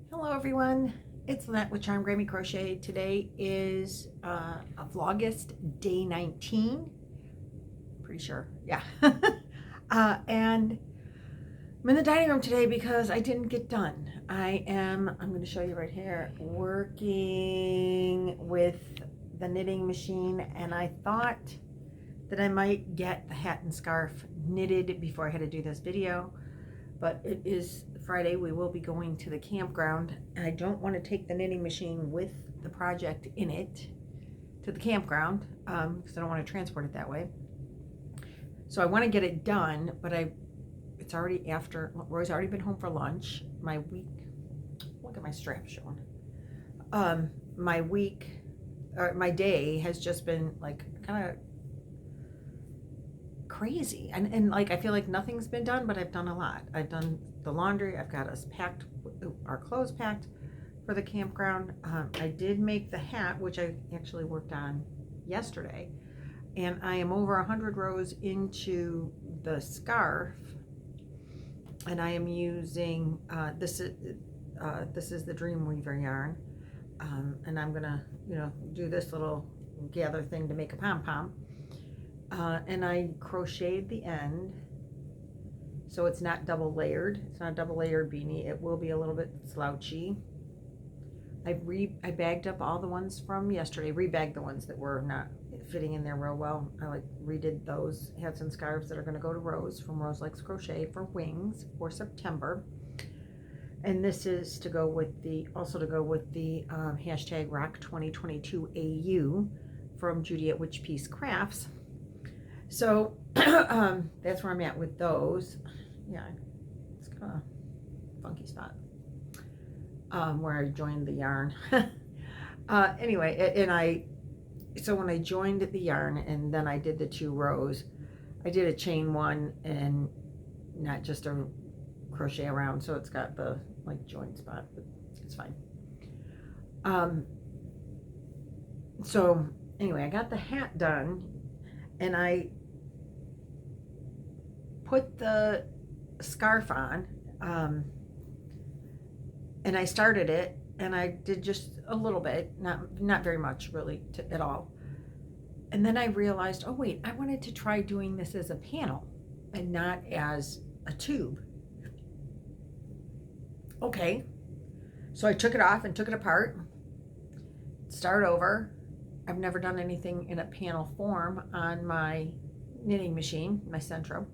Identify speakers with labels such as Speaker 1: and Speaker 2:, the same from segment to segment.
Speaker 1: Hello everyone, it's Lynette with Charm Grammy Crochet. Today is a Vlogust day 19, pretty sure, yeah. And I'm in the dining room today because I didn't get done. I'm going to show you right here, working with the knitting machine, and I thought that I might get the hat and scarf knitted before I had to do this video. But it is Friday. We will be going to the campground, and I don't want to take the knitting machine with the project in it to the campground because I don't want to transport it that way. So I want to get it done, but it's already after. Roy's already been home for lunch. My week, look at my strap showing. My day has just been like kind of crazy, and like I feel like nothing's been done, but I've done a lot. I've done the laundry. I've got us packed, our clothes packed for the campground. I did make the hat, which I actually worked on yesterday, and I am over 100 rows into the scarf, and I am using this is the Dreamweaver yarn, and I'm gonna do this little gather thing to make a pom-pom. And I crocheted the end so it's not double layered. It's not a double layered beanie. It will be a little bit slouchy. I bagged up all the ones from yesterday, rebagged the ones that were not fitting in there real well. I redid those hats and scarves that are going to go to Rose from Rose Likes Crochet for wings for September. And this is to go with the hashtag Rock 2022 AU from Judy at Witch Piece Crafts. So that's where I'm at with those. Yeah, it's kind of a funky spot where I joined the yarn. Anyway, so when I joined the yarn and then I did the 2 rows, I did a chain one and not just a crochet around, so it's got the joint spot, but it's fine. So anyway, I got the hat done, and I put the scarf on, and I started it, and I did just a little bit, not very much really at all. And then I realized, oh wait, I wanted to try doing this as a panel and not as a tube. Okay, so I took it off and took it apart, start over. I've never done anything in a panel form on my knitting machine, my Centro.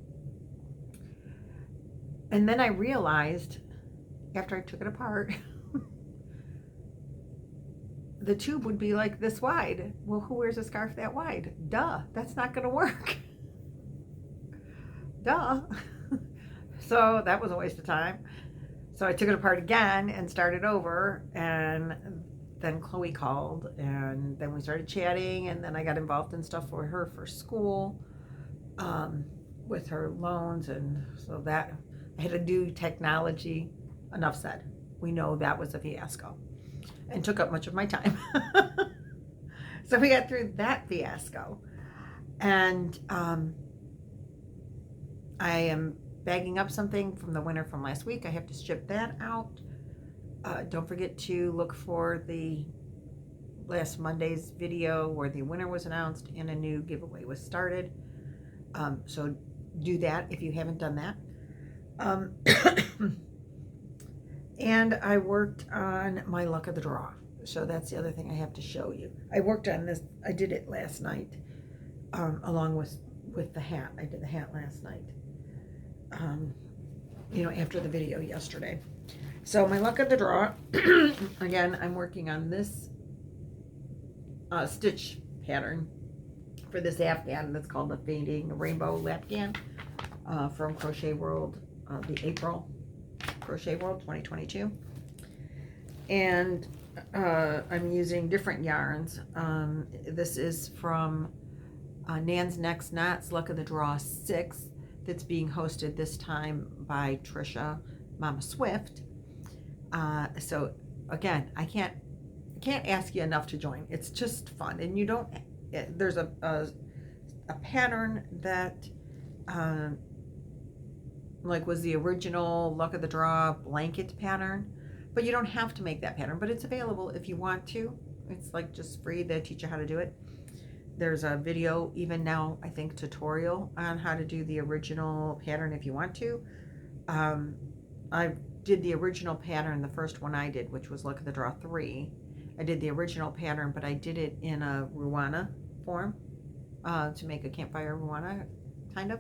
Speaker 1: And then I realized, after I took it apart, the tube would be like this wide. Well, who wears a scarf that wide? Duh, that's not gonna work. Duh. So that was a waste of time. So I took it apart again and started over, and then Chloe called, and then we started chatting, and then I got involved in stuff for her for school, with her loans, and so that I had to do technology. Enough said. We know that was a fiasco and took up much of my time. So we got through that fiasco, and I am bagging up something from the winter from last week. I have to ship that out. Don't forget to look for the last Monday's video where the winner was announced and a new giveaway was started. So do that if you haven't done that. And I worked on my luck of the draw. So that's the other thing I have to show you. I worked on this. I did it last night, along with the hat. I did the hat last night. After the video yesterday. So my luck of the draw, again, I'm working on this stitch pattern for this Afghan that's called the Fading Rainbow Afghan from Crochet World, the April Crochet World 2022. And I'm using different yarns. This is from Nan's Next Knots Luck of the Draw 6 that's being hosted this time by Trisha Mama Swift. So again, I can't ask you enough to join. It's just fun, and you don't. There's a pattern that was the original Luck of the Draw blanket pattern but you don't have to make that pattern, but it's available if you want to. It's like just free. They teach you how to do it. There's a video, even now, I think, tutorial on how to do the original pattern if you want to. I did the original pattern, the first one I did, which was Luck of the Draw 3. I did the original pattern, but I did it in a Ruana form to make a Campfire Ruana, kind of.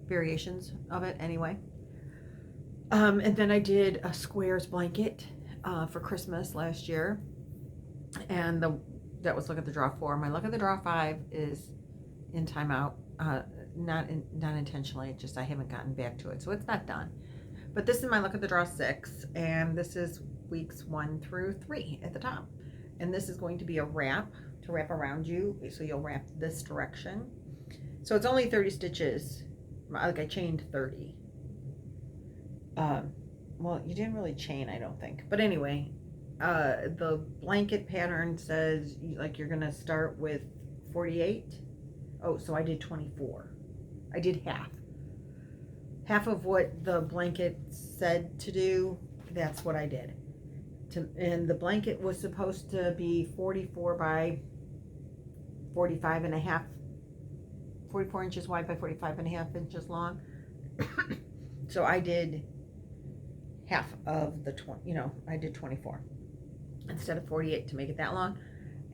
Speaker 1: Variations of it, anyway. And then I did a squares blanket for Christmas last year. And that was Luck of the Draw 4. My Luck of the Draw 5 is in timeout. Not intentionally, just I haven't gotten back to it. So it's not done. But this is my Luck of the Draw 6. And this is weeks 1 through 3 at the top. And this is going to be a wrap to wrap around you. So you'll wrap this direction. So it's only 30 stitches. Like I chained 30. Well, you didn't really chain, I don't think. But anyway, the blanket pattern says like you're gonna start with 48. Oh, so I did 24. I did half of what the blanket said to do. That's what I did. And the blanket was supposed to be 44 by 45 and a half, 44 inches wide by 45 and a half inches long. So I did half of the 20, I did 24 instead of 48 to make it that long.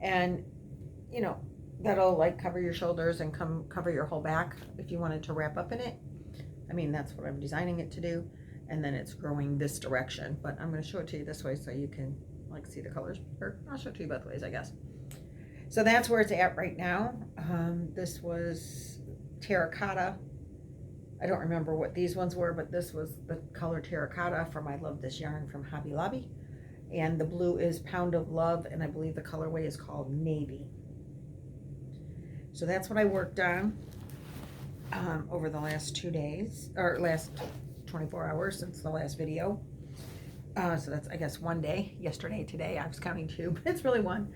Speaker 1: And, that'll like cover your shoulders and cover your whole back if you wanted to wrap up in it. I mean, that's what I'm designing it to do. And then it's growing this direction, but I'm going to show it to you this way so you can like see the colors, or I'll show it to you both ways, I guess. So that's where it's at right now. This was terracotta. I don't remember what these ones were, but this was the color terracotta from I Love This Yarn from Hobby Lobby. And the blue is Pound of Love, and I believe the colorway is called Navy. So that's what I worked on over the last 2 days, or last 24 hours since the last video. So that's, I guess, 1 day. Yesterday, today, I was counting 2, but it's really 1.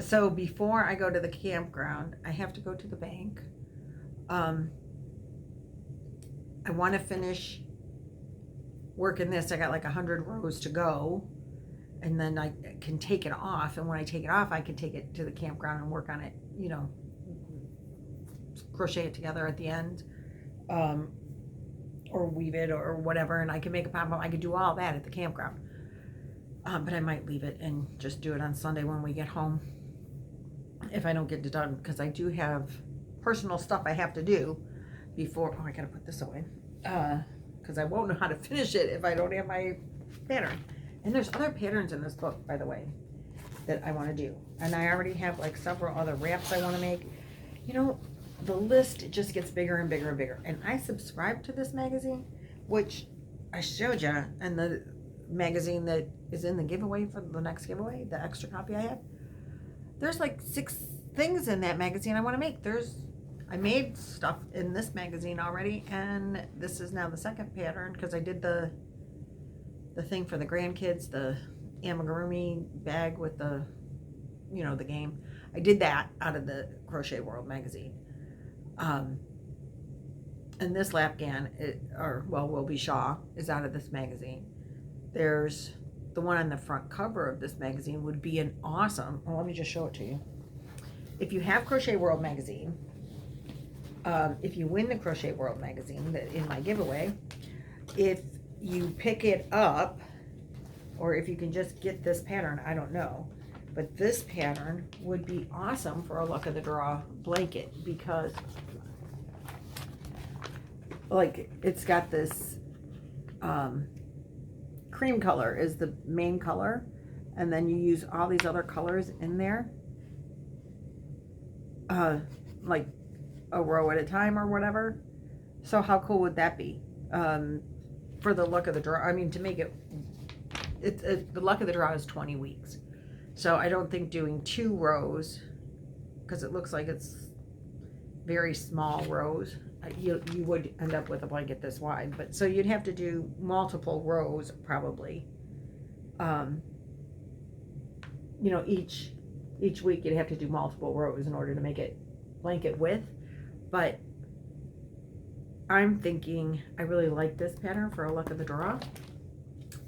Speaker 1: So before I go to the campground, I have to go to the bank. I want to finish working this. I got like 100 rows to go, and then I can take it off. And when I take it off, I can take it to the campground and work on it, crochet it together at the end, or weave it or whatever. And I can make a pom-pom. I could do all that at the campground. But I might leave it and just do it on Sunday when we get home if I don't get it done, because I do have personal stuff I have to do before. Oh, I gotta put this away because I won't know how to finish it if I don't have my pattern. And there's other patterns in this book, by the way, that I want to do, and I already have like several other wraps I want to make. The list just gets bigger and bigger and bigger. And I subscribe to this magazine, which I showed you, and the magazine that is in the giveaway for the next giveaway, the extra copy I had. There's like 6 things in that magazine I want to make. I made stuff in this magazine already, and this is now the second pattern because I did the thing for the grandkids, the amigurumi bag with the, the game. I did that out of the Crochet World magazine. And this Lapgan, Will Be Shaw, is out of this magazine. There's the one on the front cover of this magazine would be an awesome, let me just show it to you. If you have Crochet World magazine, if you win the Crochet World magazine in my giveaway, if you pick it up, or if you can just get this pattern, I don't know, but this pattern would be awesome for a Luck of the Draw blanket, because like it's got this cream color is the main color, and then you use all these other colors in there, like a row at a time or whatever. So how cool would that be for the Luck of the Draw? I mean, to make it the Luck of the Draw is 20 weeks, so I don't think doing 2 rows, because it looks like it's very small rows, you would end up with a blanket this wide. But so you'd have to do multiple rows probably. Each week you'd have to do multiple rows in order to make it blanket width. But I'm thinking I really like this pattern for a Luck of the Draw,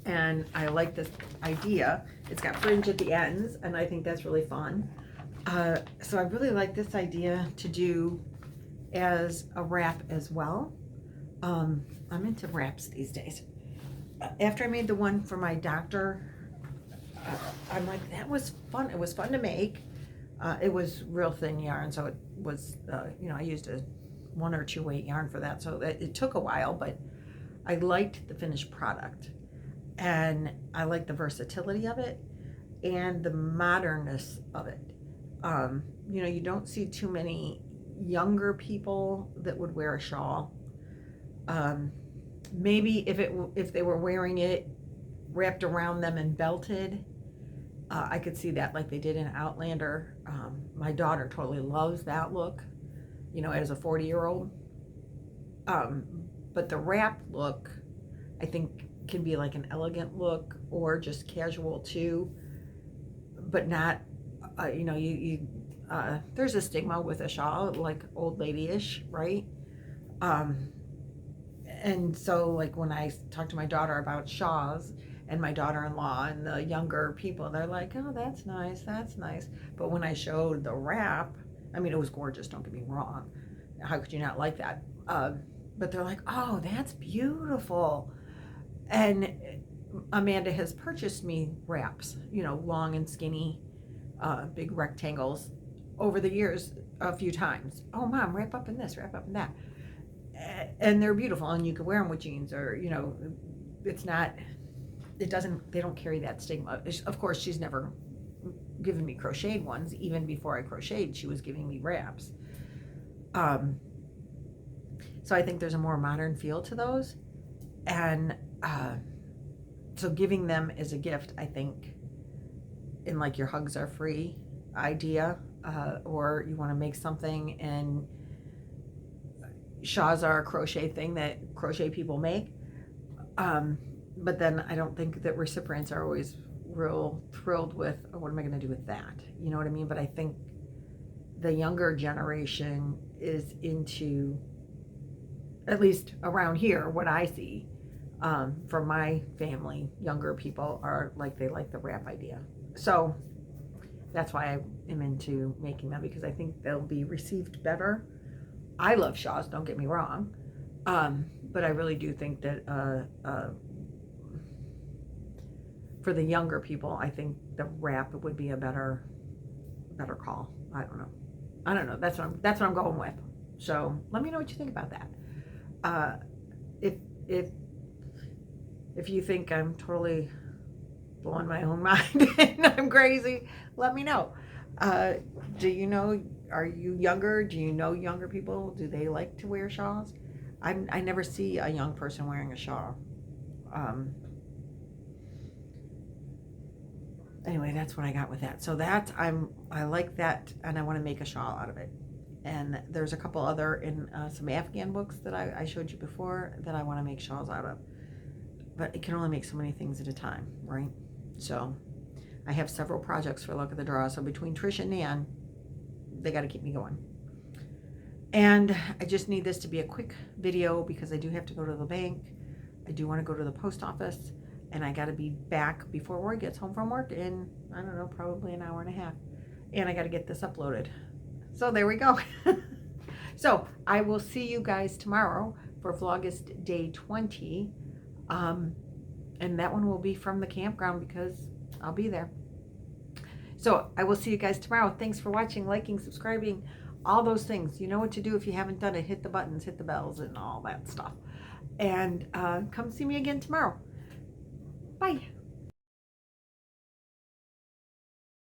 Speaker 1: And I like this idea. It's got fringe at the ends, and I think that's really fun. So I really like this idea to do as a wrap as well. I'm into wraps these days. After I made the one for my doctor, I'm like, that was fun. It was fun to make. It was real thin yarn, so it was, I used a 1 or 2 weight yarn for that, so it took a while, but I liked the finished product, and I like the versatility of it and the modernness of it. You don't see too many younger people that would wear a shawl. Maybe if they were wearing it wrapped around them and belted, I could see that, like they did in Outlander. My daughter totally loves that look, as a 40-year-old. But the wrap look, I think, can be like an elegant look or just casual too, but not, there's a stigma with a shawl, like old lady-ish, right? And so, like, when I talk to my daughter about shawls, and my daughter-in-law and the younger people, they're like, oh, that's nice, that's nice. But when I showed the wrap, I mean, it was gorgeous, don't get me wrong. How could you not like that? But they're like, oh, that's beautiful. And Amanda has purchased me wraps, long and skinny, big rectangles over the years a few times. Oh, Mom, wrap up in this, wrap up in that. And they're beautiful, and you could wear them with jeans, or, it's not... they don't carry that stigma. Of course, she's never given me crocheted ones. Even before I crocheted, she was giving me wraps. So I think there's a more modern feel to those. And so giving them as a gift, I think, in like your hugs are free idea, or you want to make something, and shawls are a crochet thing that crochet people make. But then I don't think that recipients are always real thrilled with, oh, what am I going to do with that? You know what I mean? But I think the younger generation is into, at least around here, what I see from my family, younger people are like, they like the wrap idea. So that's why I am into making them, because I think they'll be received better. I love shawls, don't get me wrong. But I really do think that for the younger people, I think the wrap would be a better call. I don't know. That's what I'm going with. So let me know what you think about that. If you think I'm totally blowing my own mind and I'm crazy, let me know. Do you know? Are you younger? Do you know younger people? Do they like to wear shawls? I never see a young person wearing a shawl. Anyway, that's what I got with that. So I like that, and I want to make a shawl out of it. And there's a couple other in some Afghan books that I showed you before that I want to make shawls out of. But it can only make so many things at a time, right? So I have several projects for Luck of the Draw. So between Trish and Nan, they got to keep me going. And I just need this to be a quick video because I do have to go to the bank. I do want to go to the post office. And I got to be back before Roy gets home from work in, I don't know, probably an hour and a half. And I got to get this uploaded. So there we go. So I will see you guys tomorrow for Vlogust Day 20. And that one will be from the campground because I'll be there. So I will see you guys tomorrow. Thanks for watching, liking, subscribing, all those things. You know what to do if you haven't done it. Hit the buttons, hit the bells, and all that stuff. And come see me again tomorrow. Bye.